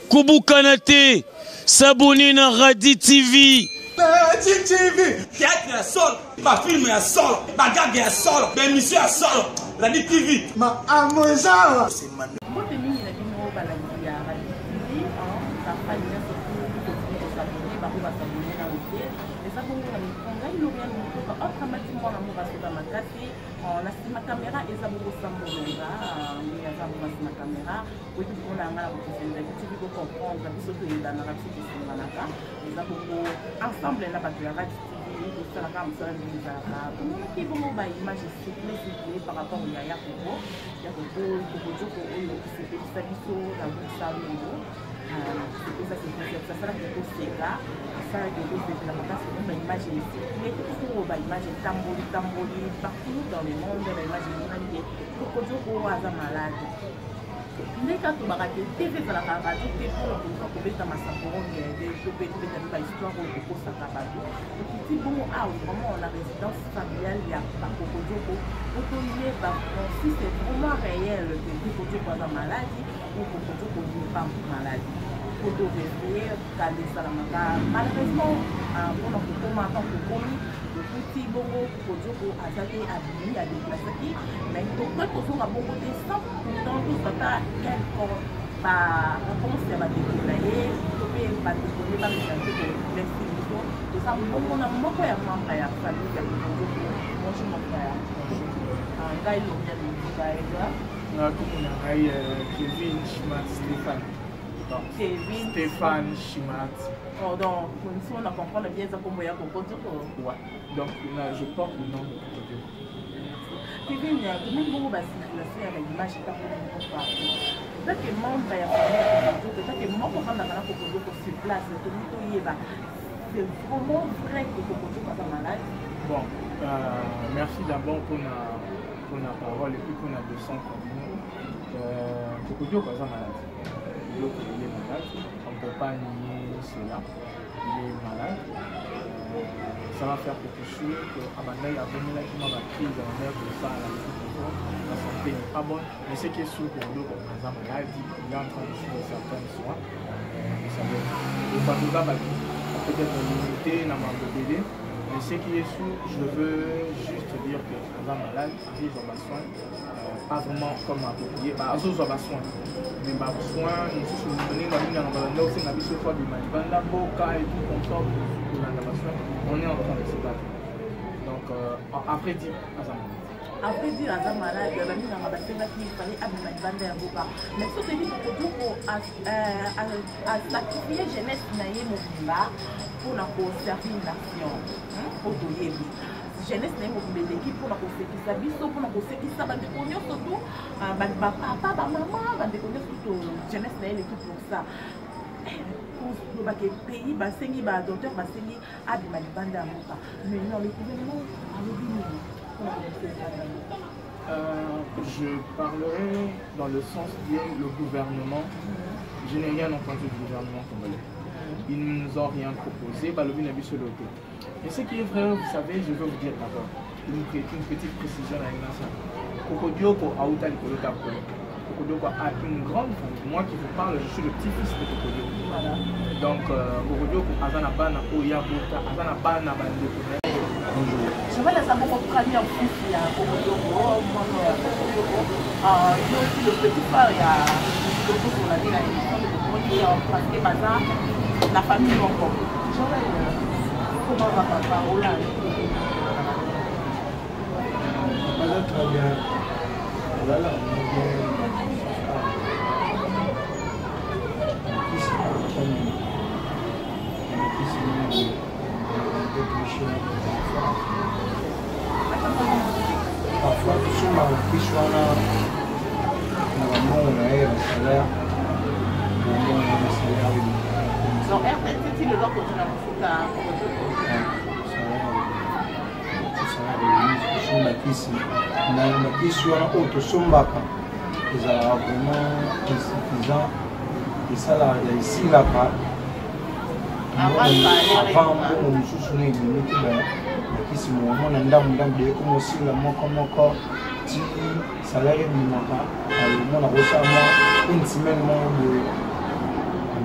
Koubou Kanate, s'abonner à Radi TV. Radi TV, théâtre à sol, ma film à sol, ma gag à sol, ma émission à sol, Radi TV. Ma amour, c'est ma. On a ma caméra et ça vous ressemble à ma caméra. Oui, on a un comprendre la vie de la narration qui sont là. Nous avons ensemble la bagarre de la caméra, qui vont image ciblée par rapport au Yaya Koko. Il y a beaucoup de c'est ça qui sont la c'est ça c'est ça là ça la place une image mais pour image tamboli partout dans le monde l'image est Koko aza malade mais quand tu m'as raté TV dans la radio pour mettre ma saporo de la histoire de Koko Sakabado et bon vraiment la résidence familiale il y a pas Koko pour y est si c'est vraiment réel que Koko aza maladie ou Koko n'est pas maladie. Malheureusement, on a comment tant que commis, le petit bongo, Kojoko, Azaki, Abini, à déplacer, mais donc, on a beaucoup de sang, pourtant, tout ça, quelqu'un, comment ça va décoller, pas décoller, pas les institutions, tout ça, on a beaucoup de membres à la famille, qui a moi, je m'en fais un gars, il vient de Kevin Schmat Stéphane. Kevin Stéphane Chimat. Oh, donc, si on a compris bien ça, comment il y a Koko Djoko. Ouais, donc là, je porte le nom de Koko Djoko. Kevin, il y a beaucoup de circulation avec l'image qui est partout. Peut-être que mon père, peut-être que mon père, Koko Djoko sur place, c'est vraiment vrai que Koko Djoko est malade. Bon, merci d'abord pour la parole et puis pour la leçon comme nous. Koko Djoko est malade. Il est malade, on ne peut pas nier cela, il est malade. Ça va faire quelque chose que Abandel a donné la crise en mer de ça à la santé n'est pas bonne. Mais ce qui est sûr pour nous, par exemple, malade, il est en train de suivre certains soins. Le Fatouga va peut-être limiter dans ma bébé. Mais ce qui est sûr, je veux juste dire que les malades, ils ont besoin, pas vraiment comme approprié, ils ont besoin. Mais besoin, nous sommes venus aussi dans la fois du Manibanda, Boka et tout comme ça, on est en train de se battre. Donc, après dire à sa malade. Après dire à sa malade, il fallait Manibanda et Boka. Mais ce que dit à sacrifier jeunesse pour la conserver une nation. Jeunesse n'est pas une équipe pour la conserver pour la conserver ça va déconner surtout papa maman va déconner surtout jeunesse n'est l'équipe pour ça pour le pays basengi ba docteur basengi abima libanda moka mais non le gouvernement je parlerai dans le sens bien le gouvernement. Je n'ai rien entendu du gouvernement congolais. Ils ne nous ont rien proposé, mais ce qui est vrai, vous savez, je veux vous dire d'abord une petite précision à l'instant. Koko Djoko a une grande famille. Moi qui vous parle, je suis le petit-fils de Koko Djoko. Donc, Koko Djoko a un bana Oya Bota, a un bana Bandeko. Je vais laisser mon premier fils, il y a Koko Djoko, il y a aussi le petit frère, il y a Koko sur la ville à l'émission, parce que Baza, la famille encore. Comment va papa Ola? Très bien. Voilà, parfois, tout ça m'a pris sur donc, RTT, le doigt continue à vous vraiment insuffisant et ça là ici là pas avant bon mosusu na limite ba kisi mo na ndambu de comme aussi la moko petit salaire minimum. Alors, on a reçu une semaine de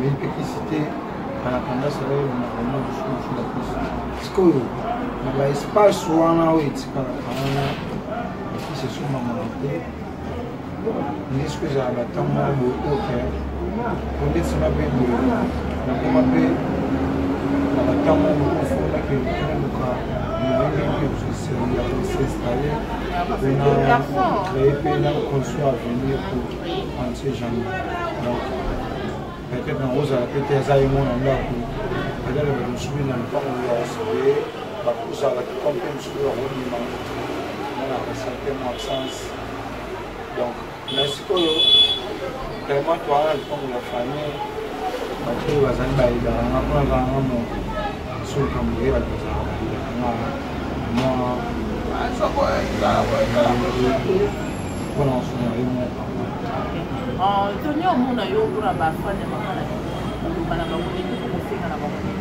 l'électricité. En attendant, ça va être vraiment sur la piste. Parce que l'espace soit là, c'est sur ma volonté. Mais ce que j'ai à l'attendre, ok. Pour dire que c'est ma belle, peut-être en rose à la pété à Zaïmon en là peut-être que je suis dans le temps où il a recevé la pousse à la campagne sur le roulement on a ressenti mon absence donc merci pour eux vraiment toi le temps de la famille parce que vous avez baillé dans un peu avant sur le cambré la chose moi ça va voilà on se met Tony omona yo kuna bafane makala bana bakoni ko senga na bakoni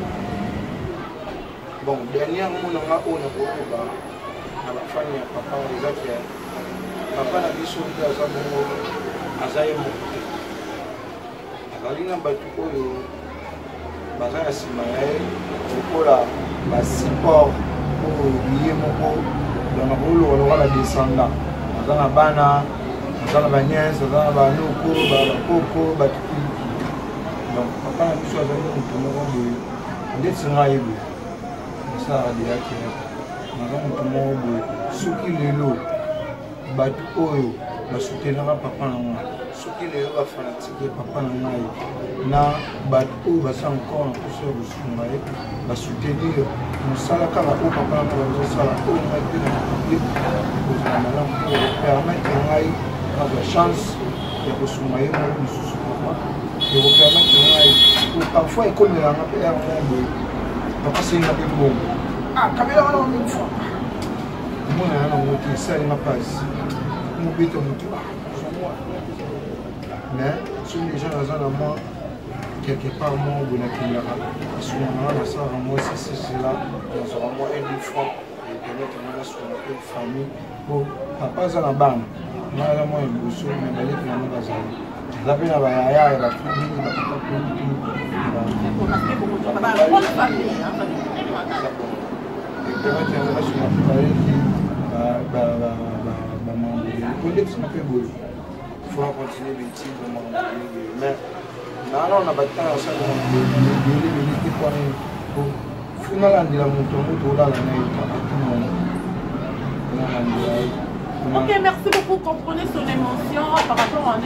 bon dernièrement on a on a bafane ya papa ezaki papa na biso ndio azamo azaye mo alinga batu oyo bazana sima yae okola ba support pour lier moko dans la rôle wala descendant bazana bana dans la nièce, dans la noko, dans la coco, donc papa a dit que nous avons ça a déjà été nous avons ce qui est l'eau batu oyo soutenir papa ce qui est l'eau fanatique papa na batu oyo basa encore en pousseur de soutenir va soutenir nous sala kala o papa na sala o na pour permettre la chance de se soumettre à et vous permettre parfois il connaît la père papa c'est une bon ah caméra là une fois moi on a monté ça il m'a pas mon but mais si les gens dans moi quelque part moi on a caméra souvent là ça moi c'est là on sera moi une fois et permettre à sur la famille bon papa ça la bande Nala mo ibuso na balik na mga bazali. Labi na bayaya la famille la papa politique. Il faut continuer les tirs de mon mais on a battu ça Ok, merci beaucoup. Comprenez son émotion par rapport à un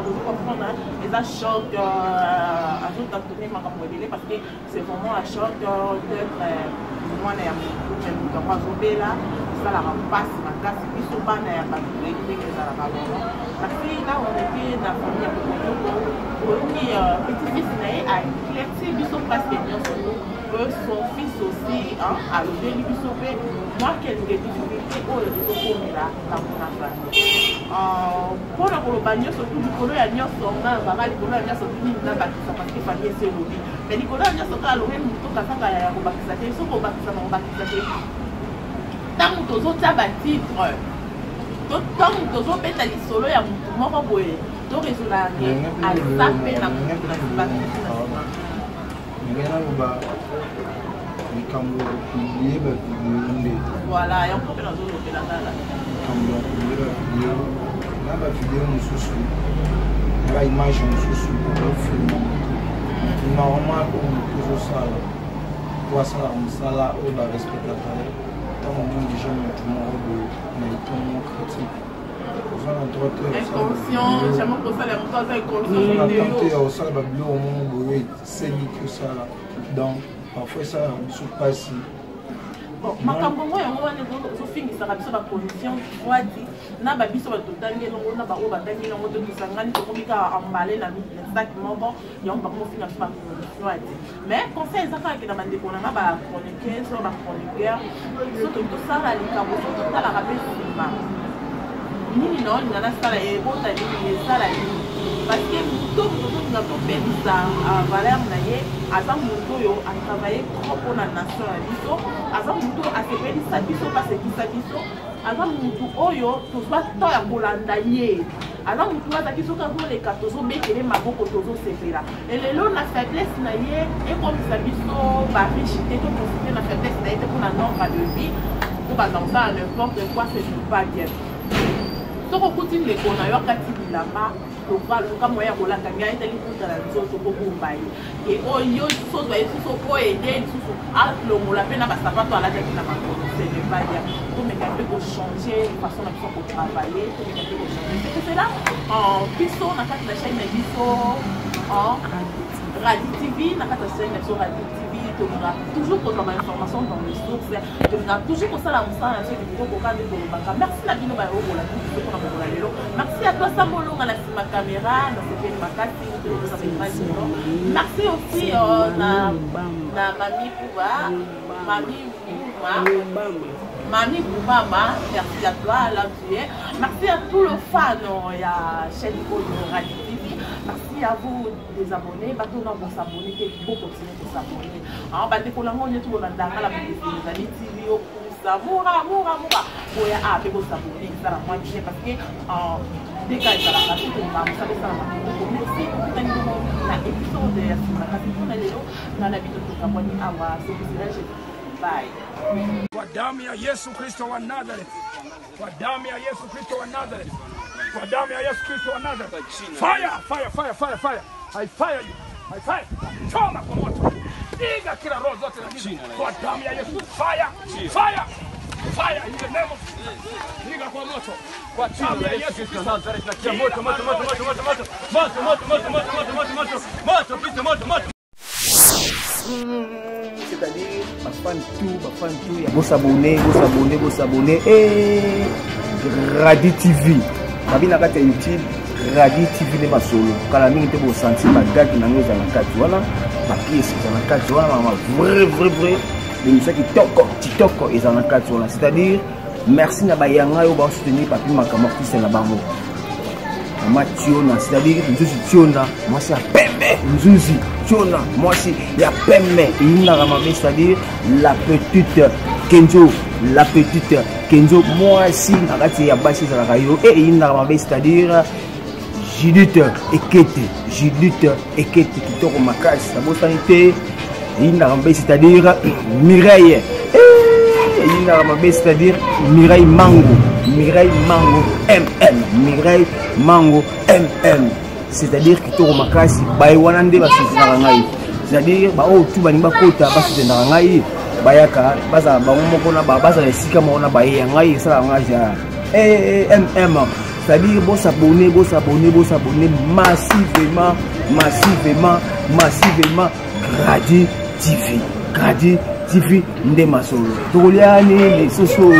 vous comprendre les chocs ajoute à tourner ma caméra parce que c'est vraiment un choc d'être moi là ça la repasse ma casse puis son ban est pas parce que là on était dans la famille petit-fils a éclairci son presque son fils aussi a levé moi quelques difficultés au réseau là dans mon famille pour le colobagno surtout du colo ya nyonso nga baba likolo ya nyonso tuni na bakisa parce que famille c'est lobi mais likolo ya nyonso ka lobe muto kasaka ya kobakisa te so kobakisa na kobakisa te tango tozotia batitre tango tozobeta lisolo ya mutu moko boye torezola ke aza mpe na voilà yango mpe nazolobela kala na vidéo mosusu na image mosusu ofilma normalement oyo tozosala toasala mosala oyo barespectaka ntango moni déjà motu moko boye na etongo critique oza na droit te osala babiloko moko boye esengi tosala donc parfois esala biso mpasi makambo ngo yango wana ezofingisaka biso bacondition froidi na babiso batotangi elongo na bango batangi elongo to tosangani tokomi kaka ambale na sac moko yango bakomofinga biso bacondition ati mais conseil eza kaka kena bandeko nanga bachroniqueur so bachroniqueur so tosala likambo so totalaka mpe nsima nini na olinga nasala ebota nini esala nini parce que tout n'a pas perdu ça à valeur naie à ça muto a travaillé trop pour la nation à biso à ça muto a se perdu ça biso parce que ça biso à ça muto oyo to soit to ya bolandaye à ça muto a biso ka pour les katozo bekele maboko tozo sepela et le long na faiblesse naie et comme ça biso ba richité to profiter na faiblesse naie pour la norme de vie pour par exemple ça n'importe quoi c'est pas bien to ko kuti le kona yo kati bilamba to va le ka moya ko la kanga eteli kuta la nzoto ko kumbai et oyo so zo eso ko aider so a lo mola pena ba sapato ala tête na mako c'est ne pas bien to me capter ko changer façon na ko travailler to me capter ko changer c'est là en piso na kati la chaîne na biso en Radio TV na kati la chaîne na Radio TV toujours pour la information dans les sources toujours pour ça la moussa merci la bino merci à toi Sambolo à la caméra merci aussi na Mami Pouba Mami Boubama, merci à toi, merci à tous les fans de la chaîne de Radio TV. Merci à vous des abonnés. Bateau dans vos abonnés, vous continuez de s'abonner. En bas de Colombo, on est tout le monde dans la TV, au ça moura. Pour y aller vous abonner, ça la moitié parce que dès qu'il y a la radio, on va vous ça merci pour la épisode de la radio. On a l'habitude de s'abonner à moi. C'est pour kwa damu ya Yesu Kristo wa Nazareth, kwa damu ya Yesu Kristo wa Nazareth, kwa damu ya Yesu Kristo wa Nazareth. Fire! I fire you. Choma kwa moto. Piga kila roho zote na giza. Kwa damu ya Yesu. Fire in the name of Jesus. Piga kwa moto. Kwa damu ya Yesu Kristo wa Nazareth. Moto. C'est-à-dire, ma fan tout, vous s'abonner et Radio TV. Kabina kata YouTube, Radio TV les masolo. Kala mingi te bo sentir ma date na ngeza na kati wana, ma pièce na kati wana, ma vrai. Les musiques qui TikTok et na kati wana. C'est-à-dire, merci na bayanga yo ba soutenir papi makama fils na bango. Mationa, c'est-à-dire Nzuzi Tiona, moi c'est Pembe, Nzuzi Tiona, moi c'est ya Pembe, c'est-à-dire la petite Kenzo, moi aussi, ya Bashi Zalakayo, et c'est-à-dire Judith Ekete, qui tourne ma casse, la botanité, c'est-à-dire Mireille, c'est-à-dire Mireille Mango MM, c'est-à-dire que tu makasi baïwanande basitana ngai, c'est-à-dire ba o tu baninga kota basitana ngai bayaka baza bamoko na baza esika mona baye ngai sala ngaja MM, c'est-à-dire bo s'abonner massivement Radio TV ndema solo toliani les soso